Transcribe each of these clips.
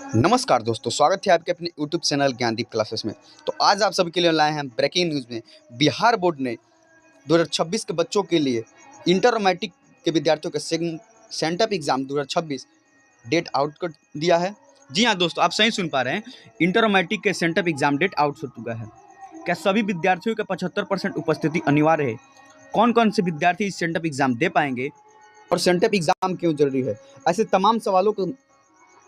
नमस्कार दोस्तों, स्वागत है आपके अपने यूट्यूब चैनल ज्ञानदीप क्लासेस में। तो आज आप सभी के लिए लाए हैं ब्रेकिंग न्यूज़ में। बिहार बोर्ड ने 2026 के बच्चों के लिए इंटर और मैट्रिक के विद्यार्थियों के सेंटअप एग्ज़ाम 2026 डेट आउट कर दिया है। जी हाँ दोस्तों, आप सही सुन पा रहे हैं, इंटर और मैट्रिक के सेंटअप एग्ज़ाम डेट आउट हो चुका है। क्या सभी विद्यार्थियों के 75% उपस्थिति अनिवार्य है? कौन कौन से विद्यार्थी इस सेंटअप एग्ज़ाम दे पाएंगे और सेंटअप एग्ज़ाम क्यों जरूरी है? ऐसे तमाम सवालों को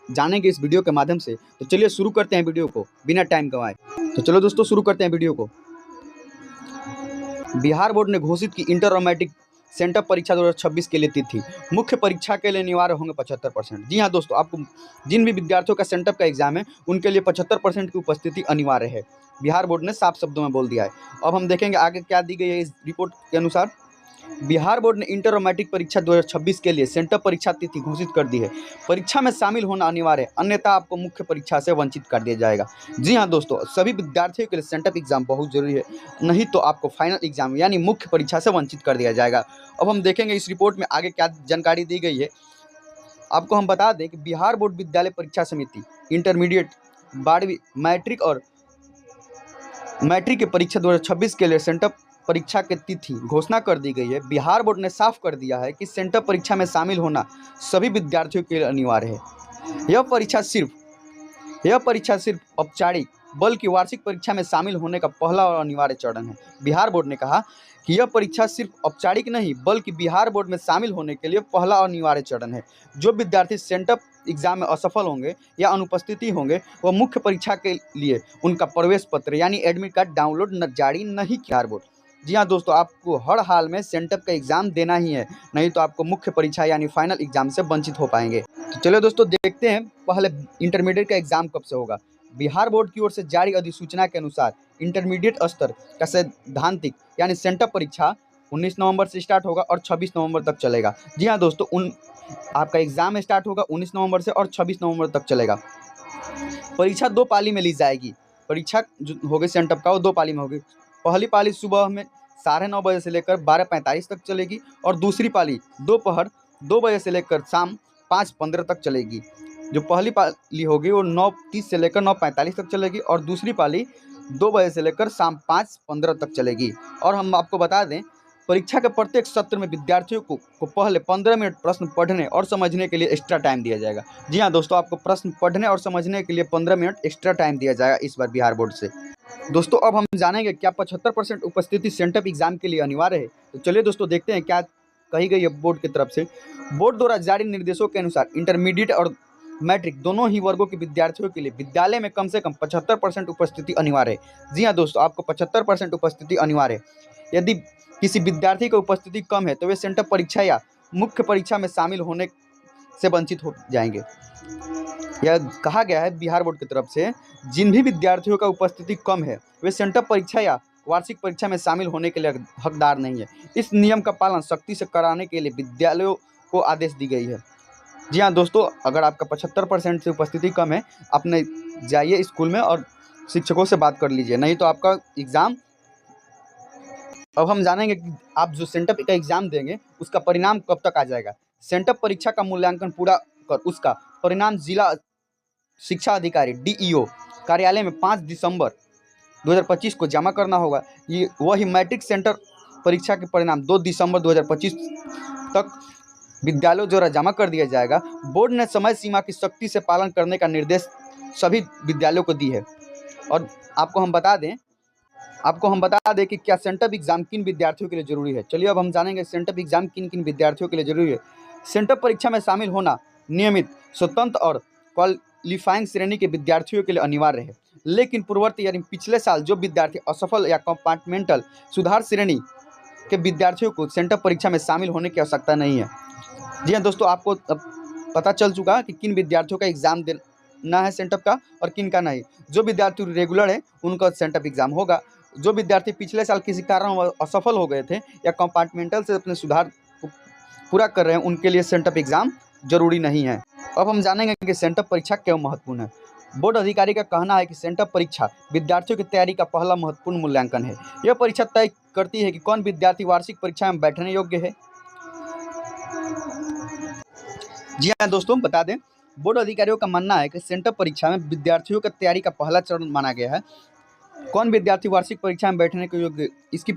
जानेंगे इस वीडियो के माध्यम से। तो चलिए शुरू करते हैं वीडियो को बिना टाइम गंवाए। तो चलो दोस्तों शुरू करते हैं वीडियो को। बिहार बोर्ड ने घोषित की इंटर और मैट्रिक सेंटअप परीक्षा 2026 के लिए तिथि। मुख्य परीक्षा के लिए अनिवार्य होंगे 75%। जी हाँ दोस्तों, आपको जिन भी विद्यार्थियों का सेंटअप का एग्जाम है उनके लिए 75% की उपस्थिति अनिवार्य है। बिहार बोर्ड ने साफ शब्दों में बोल दिया है। अब हम देखेंगे आगे क्या दी गई है इस रिपोर्ट के अनुसार। बिहार बोर्ड ने इंटर और मैट्रिक परीक्षा 2026 के लिए सेंटअप परीक्षा तिथि घोषित कर दी है। परीक्षा में शामिल होना अनिवार्य है, अन्यथा आपको मुख्य परीक्षा से वंचित कर दिया जाएगा। जी हाँ दोस्तों, सभी विद्यार्थियों के लिए सेंटअप एग्जाम बहुत जरूरी है, नहीं तो आपको फाइनल एग्जाम यानी मुख्य परीक्षा से वंचित कर दिया जाएगा। अब हम देखेंगे इस रिपोर्ट में आगे क्या जानकारी दी गई है। आपको हम बता दें कि बिहार बोर्ड विद्यालय परीक्षा समिति इंटरमीडिएट 12वीं मैट्रिक की परीक्षा 2026 के लिए सेंटअप परीक्षा की तिथि घोषणा कर दी गई है। बिहार बोर्ड ने साफ कर दिया है कि सेंटअप परीक्षा में शामिल होना सभी विद्यार्थियों के लिए अनिवार्य है। यह परीक्षा सिर्फ औपचारिक बल्कि वार्षिक परीक्षा में शामिल होने का पहला और अनिवार्य चरण है। बिहार बोर्ड ने कहा कि यह परीक्षा सिर्फ औपचारिक नहीं बल्कि बिहार बोर्ड में शामिल होने के लिए पहला और अनिवार्य चरण है। जो विद्यार्थी सेंटअप एग्जाम में असफल होंगे या अनुपस्थिति होंगे वह मुख्य परीक्षा के लिए उनका प्रवेश पत्र यानी एडमिट कार्ड डाउनलोड जारी नहीं किया बोर्ड। जी हाँ दोस्तों, आपको हर हाल में सेंटअप का एग्जाम देना ही है, नहीं तो आपको मुख्य परीक्षा यानी फाइनल एग्जाम से वंचित हो पाएंगे। तो चलो दोस्तों देखते हैं पहले इंटरमीडिएट का एग्जाम कब से होगा। बिहार बोर्ड की ओर से जारी अधिसूचना के अनुसार इंटरमीडिएट स्तर का सैद्धांतिक यानी सेंटअप परीक्षा 19 नवंबर से स्टार्ट होगा और 26 नवंबर तक चलेगा। जी हाँ दोस्तों, आपका एग्जाम स्टार्ट होगा 19 नवंबर से और 26 नवंबर तक चलेगा। परीक्षा 2 पाली में ली जाएगी। परीक्षा जो होगी सेंटअप का वो 2 पाली में होगी। पहली पाली सुबह में 9:30 बजे से लेकर 12:45 तक चलेगी और दूसरी पाली दोपहर 2 बजे से लेकर शाम 5:15 तक चलेगी। जो पहली पाली होगी वो 9:30 से लेकर 9:45 तक चलेगी और दूसरी पाली 2 बजे से लेकर शाम 5:15 तक चलेगी। और हम आपको बता दें, परीक्षा के प्रत्येक सत्र में विद्यार्थियों को पहले 15 मिनट प्रश्न पढ़ने और समझने के लिए एक्स्ट्रा टाइम दिया जाएगा। जी हाँ दोस्तों, आपको प्रश्न पढ़ने और समझने के लिए 15 मिनट एक्स्ट्रा टाइम दिया जाएगा इस बार बिहार बोर्ड से। दोस्तों अब हम जानेंगे क्या 75% उपस्थिति सेंटअप एग्जाम के लिए अनिवार्य है। तो चलिए दोस्तों देखते हैं क्या कही गई है बोर्ड की तरफ से। बोर्ड द्वारा जारी निर्देशों के अनुसार इंटरमीडिएट और मैट्रिक दोनों ही वर्गों के विद्यार्थियों के लिए विद्यालय में कम से कम 75% उपस्थिति अनिवार्य है। जी हाँ दोस्तों, आपको 75% उपस्थिति अनिवार्य है। यदि किसी विद्यार्थी की उपस्थिति कम है तो वे सेंटअप परीक्षा या मुख्य परीक्षा में शामिल होने से वंचित हो जाएंगे। यह कहा गया है बिहार बोर्ड की तरफ से, जिन भी विद्यार्थियों का उपस्थिति कम है वे सेंटअप परीक्षा या वार्षिक परीक्षा में शामिल होने के लिए हकदार नहीं है। इस नियम का पालन सख्ती से कराने के लिए विद्यालयों को आदेश दी गई है। जी हाँ दोस्तों, अगर आपका 75% से उपस्थिति कम है, अपने जाइए स्कूल में और शिक्षकों से बात कर लीजिए, नहीं तो आपका एग्ज़ाम। अब हम जानेंगे कि आप जो सेंटअप का एग्ज़ाम देंगे उसका परिणाम कब तक आ जाएगा। सेंटअप परीक्षा का मूल्यांकन पूरा कर उसका परिणाम जिला शिक्षा अधिकारी DEO कार्यालय में 5 दिसंबर 2025 को जमा करना होगा। ये वही मैट्रिक सेंटर परीक्षा के परिणाम 2 दिसंबर 2025 तक विद्यालयों द्वारा जमा कर दिया जाएगा। बोर्ड ने समय सीमा की सख्ती से पालन करने का निर्देश सभी विद्यालयों को दी है। और आपको हम बता दें कि क्या सेंटअप एग्जाम किन विद्यार्थियों के लिए जरूरी है। चलिए अब हम जानेंगे सेंटअप एग्जाम किन किन विद्यार्थियों के लिए जरूरी है। सेंटअप परीक्षा में शामिल होना नियमित, स्वतंत्र और क्वालिफाइंग श्रेणी के विद्यार्थियों के लिए अनिवार्य है, लेकिन पूर्ववर्ती यानी पिछले साल जो विद्यार्थी असफल या कंपार्टमेंटल सुधार श्रेणी के विद्यार्थियों को सेंटअप परीक्षा में शामिल होने की आवश्यकता नहीं है। जी हाँ दोस्तों, आपको पता चल चुका कि किन विद्यार्थियों का एग्जाम देना है सेंटअप का और किन का नहीं। जो विद्यार्थी रेगुलर है उनका सेंटअप एग्जाम होगा। जो विद्यार्थी पिछले साल किसी कारण असफल हो गए थे या कंपार्टमेंटल से अपने सुधार को पूरा कर रहे हैं उनके लिए सेंटअप एग्जाम जरूरी नहीं है। अब हम जानेंगे कि सेंटअप परीक्षा क्यों महत्वपूर्ण है। बोर्ड अधिकारी का कहना है कि सेंटअप परीक्षा विद्यार्थियों की तैयारी का पहला महत्वपूर्ण मूल्यांकन है। यह परीक्षा तय करती है कि कौन विद्यार्थी वार्षिक परीक्षा में बैठने योग्य है। जी हाँ दोस्तों, बता दें बोर्ड अधिकारियों का मानना है कि सेंटअप परीक्षा में विद्यार्थियों की तैयारी का पहला चरण माना गया है। कौन विद्यार्थी वार्षिक परीक्षा में बैठने के योग्य, इसकी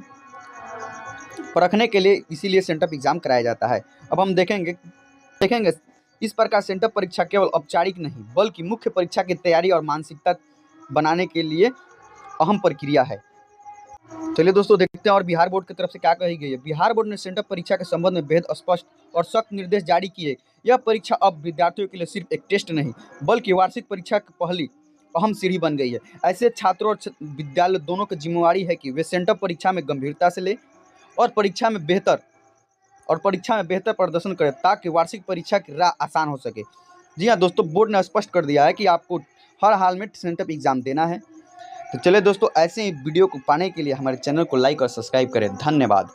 परखने के लिए इसीलिए सेंटअप एग्जाम कराया जाता है। अब हम देखेंगे इस प्रकार सेंटअप परीक्षा केवल औपचारिक नहीं बल्कि मुख्य परीक्षा की तैयारी और मानसिकता बनाने के लिए अहम प्रक्रिया है। चलिए दोस्तों देखते हैं और बिहार बोर्ड की तरफ से क्या कही गई है। बिहार बोर्ड ने सेंटअप परीक्षा के संबंध में बेहद स्पष्ट और सख्त निर्देश जारी किए। यह परीक्षा अब विद्यार्थियों के लिए सिर्फ एक टेस्ट नहीं बल्कि वार्षिक परीक्षा की पहली अहम सीढ़ी बन गई है। ऐसे छात्रों और विद्यालय दोनों की जिम्मेवारी है कि वे सेंटअप परीक्षा में गंभीरता से ले और परीक्षा में बेहतर प्रदर्शन करें ताकि वार्षिक परीक्षा की राह आसान हो सके। जी हाँ दोस्तों, बोर्ड ने स्पष्ट कर दिया है कि आपको हर हाल में सेंटअप एग्जाम देना है। तो चलिए दोस्तों, ऐसे ही वीडियो को पाने के लिए हमारे चैनल को लाइक और सब्सक्राइब करें। धन्यवाद।